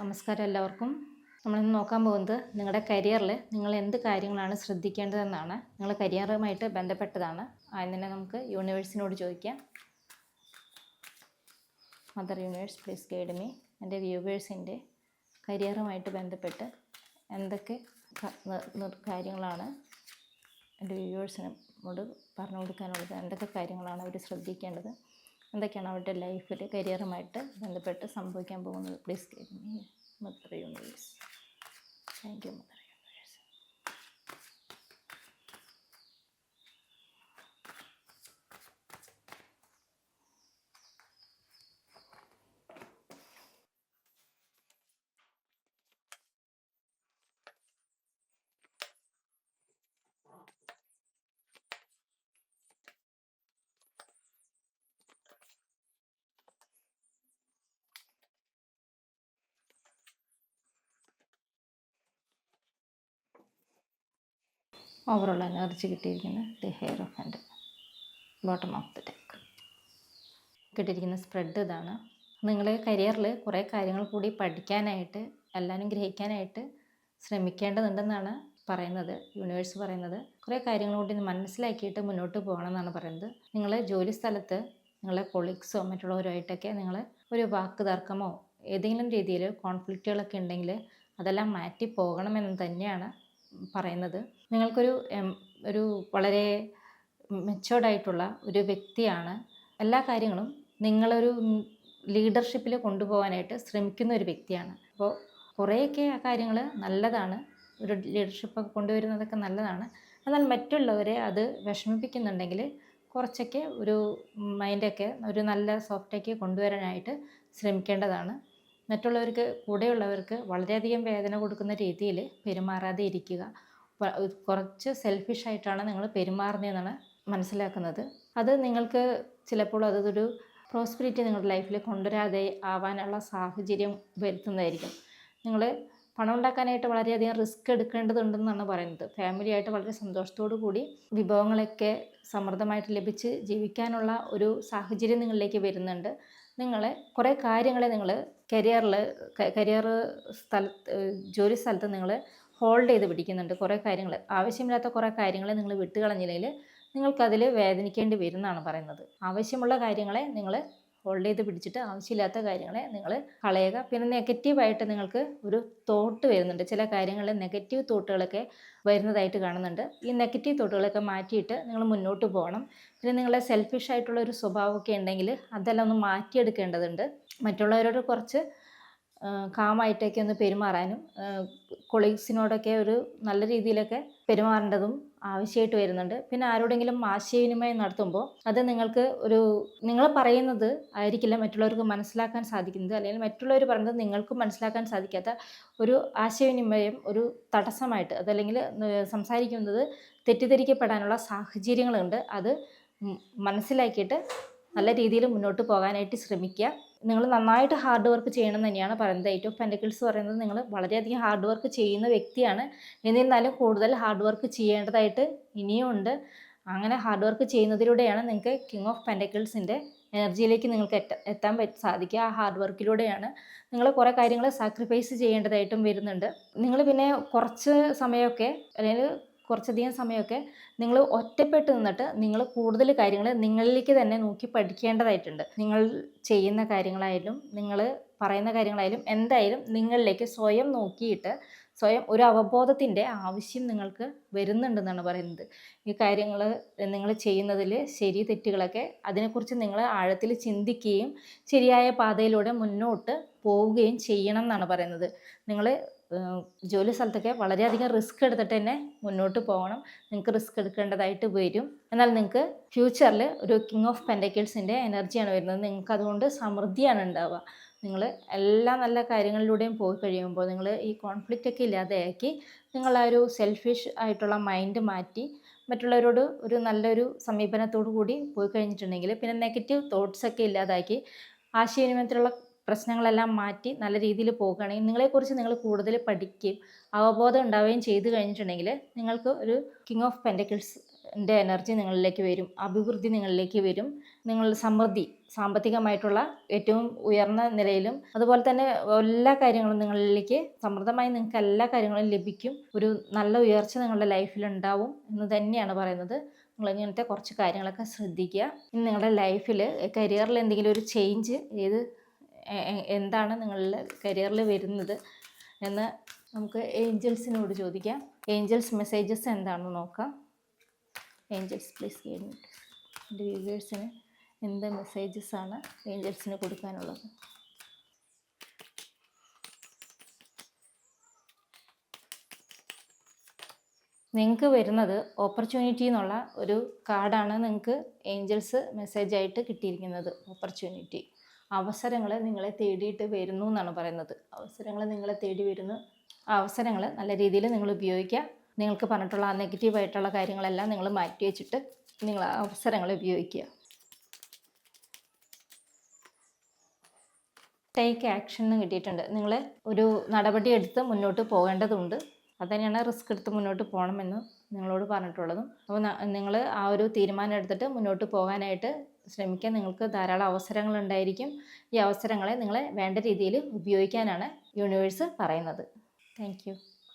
നമസ്കാരം എല്ലാവർക്കും. നമ്മളിന്ന് നോക്കാൻ പോകുന്നത് നിങ്ങളുടെ കരിയറിൽ നിങ്ങൾ എന്ത് കാര്യങ്ങളാണ് ശ്രദ്ധിക്കേണ്ടതെന്നാണ്. നിങ്ങളുടെ കരിയറുമായിട്ട് ബന്ധപ്പെട്ടതാണ്. ആദ്യം തന്നെ നമുക്ക് യൂണിവേഴ്സിനോട് ചോദിക്കാം. Mother universe please guide me. എൻ്റെ വ്യൂവേഴ്സിൻ്റെ കരിയറുമായിട്ട് ബന്ധപ്പെട്ട് എന്തൊക്കെ കാര്യങ്ങളാണ് എൻ്റെ വ്യൂവേഴ്സിനോട് പറഞ്ഞു കൊടുക്കാനുള്ളത്, എന്തൊക്കെ കാര്യങ്ങളാണ് അവർ ശ്രദ്ധിക്കേണ്ടത്, എന്തൊക്കെയാണ് അവരുടെ ലൈഫിൽ കരിയറുമായിട്ട് ബന്ധപ്പെട്ട് സംഭവിക്കാൻ പോകുന്നത്. Please guide me mother universe. Thank you mother universe. Overall energy കിട്ടിയിരിക്കുന്നത് the hair of and bottom of the deck. കിട്ടിയിരിക്കുന്ന സ്പ്രെഡ് ഇതാണ്. നിങ്ങൾ കരിയറിൽ കുറേ കാര്യങ്ങൾ കൂടി പഠിക്കാനായിട്ട് എല്ലാവരും ഗ്രഹിക്കാനായിട്ട് ശ്രമിക്കേണ്ടതുണ്ടെന്നാണ് പറയുന്നത്, യൂണിവേഴ്സ് പറയുന്നത്. കുറേ കാര്യങ്ങൾ കൂടി മനസ്സിലാക്കിയിട്ട് മുന്നോട്ട് പോകണം എന്നാണ് പറയുന്നത്. നിങ്ങൾ ജോലി സ്ഥലത്ത് നിങ്ങളെ കൊളീഗ്സോ മറ്റുള്ളവരുമായിട്ടൊക്കെ നിങ്ങൾ ഒരു വാക്ക് തർക്കമോ ഏതെങ്കിലും രീതിയിൽ കോൺഫ്ലിക്റ്റുകളൊക്കെ ഉണ്ടെങ്കിൽ അതെല്ലാം മാറ്റി പോകണമെന്ന് തന്നെയാണ് പറയുന്നത്. നിങ്ങൾക്കൊരു ഒരു വളരെ മെച്ചുവേർഡായിട്ടുള്ള ഒരു വ്യക്തിയാണ്. എല്ലാ കാര്യങ്ങളും നിങ്ങളൊരു ലീഡർഷിപ്പിൽ കൊണ്ടുപോകാനായിട്ട് ശ്രമിക്കുന്ന ഒരു വ്യക്തിയാണ്. അപ്പോൾ കുറേയൊക്കെ ആ കാര്യങ്ങൾ നല്ലതാണ്, ഒരു ലീഡർഷിപ്പൊക്കെ കൊണ്ടുവരുന്നതൊക്കെ നല്ലതാണ്. എന്നാൽ മറ്റുള്ളവരെ അത് വിഷമിപ്പിക്കുന്നുണ്ടെങ്കിൽ കുറച്ചൊക്കെ ഒരു മൈൻഡൊക്കെ ഒരു നല്ല സോഫ്റ്റൊക്കെ കൊണ്ടുവരാനായിട്ട് ശ്രമിക്കേണ്ടതാണ്. മറ്റുള്ളവർക്ക് കൂടെയുള്ളവർക്ക് വളരെയധികം വേദന കൊടുക്കുന്ന രീതിയിൽ പെരുമാറാതെ ഇരിക്കുക. കുറച്ച് സെൽഫിഷായിട്ടാണ് നിങ്ങൾ പെരുമാറുന്നതെന്നാണ് മനസ്സിലാക്കുന്നത്. അത് നിങ്ങൾക്ക് ചിലപ്പോൾ അതൊരു പ്രോസ്പെരിറ്റി നിങ്ങളുടെ ലൈഫിൽ കൊണ്ടുവരാതെ ആവാനുള്ള സാഹചര്യം വരുത്തുന്നതായിരിക്കും. നിങ്ങൾ പണം ഉണ്ടാക്കാനായിട്ട് വളരെയധികം റിസ്ക് എടുക്കേണ്ടതുണ്ടെന്നാണ് പറയുന്നത്. ഫാമിലിയായിട്ട് വളരെ സന്തോഷത്തോടു കൂടി വിഭവങ്ങളൊക്കെ സമൃദ്ധമായിട്ട് ലഭിച്ച് ജീവിക്കാനുള്ള ഒരു സാഹചര്യം നിങ്ങളിലേക്ക് വരുന്നുണ്ട്. നിങ്ങളെ കുറേ കാര്യങ്ങളെ നിങ്ങൾ കരിയർ ജോലി സ്ഥലത്ത് നിങ്ങൾ ഹോൾഡ് ചെയ്ത് പിടിക്കുന്നുണ്ട്. കുറേ കാര്യങ്ങൾ, ആവശ്യമില്ലാത്ത കുറേ കാര്യങ്ങൾ നിങ്ങൾ വിട്ടുകളഞ്ഞില്ലെങ്കിൽ നിങ്ങൾക്കതിൽ വേദനിക്കേണ്ടി വരും എന്നാണ് പറയുന്നത്. ആവശ്യമുള്ള കാര്യങ്ങളെ നിങ്ങൾ ഹോൾഡ് ചെയ്ത് പിടിച്ചിട്ട് ആവശ്യമില്ലാത്ത കാര്യങ്ങളെ നിങ്ങൾ കളയുക. പിന്നെ നെഗറ്റീവായിട്ട് നിങ്ങൾക്ക് ഒരു തോട്ട് വരുന്നുണ്ട്. ചില കാര്യങ്ങളിൽ നെഗറ്റീവ് തോട്ടുകളൊക്കെ വരുന്നതായിട്ട് കാണുന്നുണ്ട്. ഈ നെഗറ്റീവ് തോട്ടുകളൊക്കെ മാറ്റിയിട്ട് നിങ്ങൾ മുന്നോട്ട് പോകണം. പിന്നെ നിങ്ങളെ സെൽഫിഷായിട്ടുള്ള ഒരു സ്വഭാവമൊക്കെ ഉണ്ടെങ്കിൽ അതെല്ലാം ഒന്ന് മാറ്റിയെടുക്കേണ്ടതുണ്ട്. മറ്റുള്ളവരോട് കുറച്ച് കാമായിട്ടൊക്കെ ഒന്ന് പെരുമാറാനും കൊളീഗ്സിനോടൊക്കെ ഒരു നല്ല രീതിയിലൊക്കെ പെരുമാറേണ്ടതും ആവശ്യമായിട്ട് വരുന്നുണ്ട്. പിന്നെ ആരോടെങ്കിലും ആശയവിനിമയം നടത്തുമ്പോൾ അത് നിങ്ങൾ പറയുന്നത് ആയിരിക്കില്ല മറ്റുള്ളവർക്ക് മനസ്സിലാക്കാൻ സാധിക്കുന്നത്, അല്ലെങ്കിൽ മറ്റുള്ളവർ പറയുന്നത് നിങ്ങൾക്ക് മനസ്സിലാക്കാൻ സാധിക്കാത്ത ഒരു ആശയവിനിമയം ഒരു തടസ്സമായിട്ട് അതല്ലെങ്കിൽ സംസാരിക്കുന്നത് തെറ്റിദ്ധരിക്കപ്പെടാനുള്ള സാഹചര്യങ്ങളുണ്ട്. അത് മനസ്സിലാക്കിയിട്ട് നല്ല രീതിയിൽ മുന്നോട്ട് പോകാനായിട്ട് ശ്രമിക്കുക. നിങ്ങൾ നന്നായിട്ട് ഹാർഡ് വർക്ക് ചെയ്യണം തന്നെയാണ് പറയുന്നത്. 8 ഓഫ് പെൻറ്റക്കിൾസ് പറയുന്നത് നിങ്ങൾ വളരെയധികം ഹാർഡ് വർക്ക് ചെയ്യുന്ന വ്യക്തിയാണ്. എന്നിരുന്നാലും കൂടുതൽ ഹാർഡ് വർക്ക് ചെയ്യേണ്ടതായിട്ട് ഇനിയും ഉണ്ട്. അങ്ങനെ ഹാർഡ് വർക്ക് ചെയ്യുന്നതിലൂടെയാണ് നിങ്ങൾക്ക് കിങ് ഓഫ് പെൻറ്റക്കിൾസിൻ്റെ എനർജിയിലേക്ക് നിങ്ങൾക്ക് എത്താൻ സാധിക്കുക. ആ ഹാർഡ് വർക്കിലൂടെയാണ് നിങ്ങൾ കുറേ കാര്യങ്ങൾ സാക്രിഫൈസ് ചെയ്യേണ്ടതായിട്ടും വരുന്നുണ്ട്. നിങ്ങൾ പിന്നെ കുറച്ച് സമയമൊക്കെ അല്ലെങ്കിൽ കുറച്ചധികം സമയമൊക്കെ നിങ്ങൾ ഒറ്റപ്പെട്ട് നിന്നിട്ട് നിങ്ങൾ കൂടുതൽ കാര്യങ്ങൾ നിങ്ങളിലേക്ക് തന്നെ നോക്കി പഠിക്കേണ്ടതായിട്ടുണ്ട്. നിങ്ങൾ ചെയ്യുന്ന കാര്യങ്ങളായാലും നിങ്ങൾ പറയുന്ന കാര്യങ്ങളായാലും എന്തായാലും നിങ്ങളിലേക്ക് സ്വയം നോക്കിയിട്ട് സ്വയം ഒരു അവബോധത്തിൻ്റെ ആവശ്യം നിങ്ങൾക്ക് വരുന്നുണ്ടെന്നാണ് പറയുന്നത്. ഈ കാര്യങ്ങൾ നിങ്ങൾ ചെയ്യുന്നതിൽ ശരി തെറ്റുകളൊക്കെ അതിനെക്കുറിച്ച് നിങ്ങൾ ആഴത്തിൽ ചിന്തിക്കുകയും ശരിയായ പാതയിലൂടെ മുന്നോട്ട് പോവുകയും ചെയ്യണം എന്നാണ് പറയുന്നത്. നിങ്ങൾ ജോലി സ്ഥലത്തൊക്കെ വളരെയധികം റിസ്ക് എടുത്തിട്ട് തന്നെ മുന്നോട്ട് പോകണം. നിങ്ങൾക്ക് റിസ്ക് എടുക്കേണ്ടതായിട്ട് വരും. എന്നാൽ നിങ്ങൾക്ക് ഫ്യൂച്ചറിൽ ഒരു കിങ് ഓഫ് പെൻറ്റക്കിൾസിൻ്റെ എനർജിയാണ് വരുന്നത്. നിങ്ങൾക്ക് അതുകൊണ്ട് സമൃദ്ധിയാണ് ഉണ്ടാവുക. നിങ്ങൾ എല്ലാ നല്ല കാര്യങ്ങളിലൂടെയും പോയി കഴിയുമ്പോൾ നിങ്ങൾ ഈ കോൺഫ്ലിക്റ്റ് ഒക്കെ ഇല്ലാതെയാക്കി നിങ്ങൾ ആ ഒരു സെൽഫിഷ് ആയിട്ടുള്ള മൈൻഡ് മാറ്റി മറ്റുള്ളവരോട് ഒരു നല്ലൊരു സമീപനത്തോടു കൂടി പോയി കഴിഞ്ഞിട്ടുണ്ടെങ്കിൽ പിന്നെ നെഗറ്റീവ് തോട്ട്സൊക്കെ ഇല്ലാതാക്കി ആശയവിനിമയത്തിലുള്ള പ്രശ്നങ്ങളെല്ലാം മാറ്റി നല്ല രീതിയിൽ പോകുകയാണെങ്കിൽ നിങ്ങളെക്കുറിച്ച് നിങ്ങൾ കൂടുതൽ പഠിക്കുകയും അവബോധം ഉണ്ടാവുകയും ചെയ്തു കഴിഞ്ഞിട്ടുണ്ടെങ്കിൽ നിങ്ങൾക്ക് ഒരു കിങ് ഓഫ് പെൻറ്റക്കിൾസ് എനർജി നിങ്ങളിലേക്ക് വരും, അഭിവൃദ്ധി നിങ്ങളിലേക്ക് വരും, നിങ്ങളുടെ സമൃദ്ധി സാമ്പത്തികമായിട്ടുള്ള ഏറ്റവും ഉയർന്ന നിലയിലും അതുപോലെ തന്നെ എല്ലാ കാര്യങ്ങളും നിങ്ങളിലേക്ക് സമൃദ്ധമായി നിങ്ങൾക്ക് എല്ലാ കാര്യങ്ങളും ലഭിക്കും. ഒരു നല്ല ഉയർച്ച നിങ്ങളുടെ ലൈഫിൽ ഉണ്ടാവും എന്ന് തന്നെയാണ് പറയുന്നത്. നിങ്ങൾ ഇങ്ങനത്തെ കുറച്ച് കാര്യങ്ങളൊക്കെ ശ്രദ്ധിക്കുക. ഇനി നിങ്ങളുടെ ലൈഫിൽ കരിയറിൽ എന്തെങ്കിലും ഒരു ചേഞ്ച് എന്താണ് നിങ്ങളുടെ കരിയറിൽ വരുന്നത് എന്ന് നമുക്ക് ഏഞ്ചൽസിനോട് ചോദിക്കാം. ഏഞ്ചൽസ് മെസ്സേജസ് എന്താണെന്ന് നോക്കാം. Angels please guide me. എൻ്റെ വ്യൂവേഴ്സിന് എന്ത് മെസ്സേജസ് ആണ് ഏഞ്ചൽസിന് കൊടുക്കാനുള്ളത്? നിങ്ങൾക്ക് വരുന്നത് ഓപ്പർച്യൂണിറ്റി എന്നുള്ള ഒരു കാർഡാണ് നിങ്ങൾക്ക് ഏഞ്ചൽസ് മെസ്സേജായിട്ട് കിട്ടിയിരിക്കുന്നത്. ഓപ്പർച്യൂണിറ്റി, അവസരങ്ങൾ നിങ്ങളെ തേടിയിട്ട് വരുന്നു എന്നാണ് പറയുന്നത്. അവസരങ്ങൾ നിങ്ങളെ തേടി വരുന്നു. ആ അവസരങ്ങൾ നല്ല രീതിയിൽ നിങ്ങൾ ഉപയോഗിക്കുക. നിങ്ങൾക്ക് പറഞ്ഞിട്ടുള്ള ആ നെഗറ്റീവായിട്ടുള്ള കാര്യങ്ങളെല്ലാം നിങ്ങൾ മാറ്റി വെച്ചിട്ട് നിങ്ങൾ ആ അവസരങ്ങൾ ഉപയോഗിക്കുക. ടേക്ക് ആക്ഷൻ എന്ന് കിട്ടിയിട്ടുണ്ട്. നിങ്ങൾ ഒരു നടപടി എടുത്ത് മുന്നോട്ട് പോകേണ്ടതുണ്ട്. അതുതന്നെയാണ് റിസ്ക് എടുത്ത് മുന്നോട്ട് പോകണമെന്ന് നിങ്ങളോട് പറഞ്ഞിട്ടുള്ളതും. അപ്പോൾ നിങ്ങൾ ആ ഒരു തീരുമാനം എടുത്തിട്ട് മുന്നോട്ട് പോകാനായിട്ട് ശ്രമിക്കുക. നിങ്ങൾക്ക് ധാരാളം അവസരങ്ങൾ ഉണ്ടായിരിക്കും. ഈ അവസരങ്ങളെ നിങ്ങൾ വേണ്ട രീതിയിൽ ഉപയോഗിക്കാനാണ് യൂണിവേഴ്സ് പറയുന്നത്. Thank you.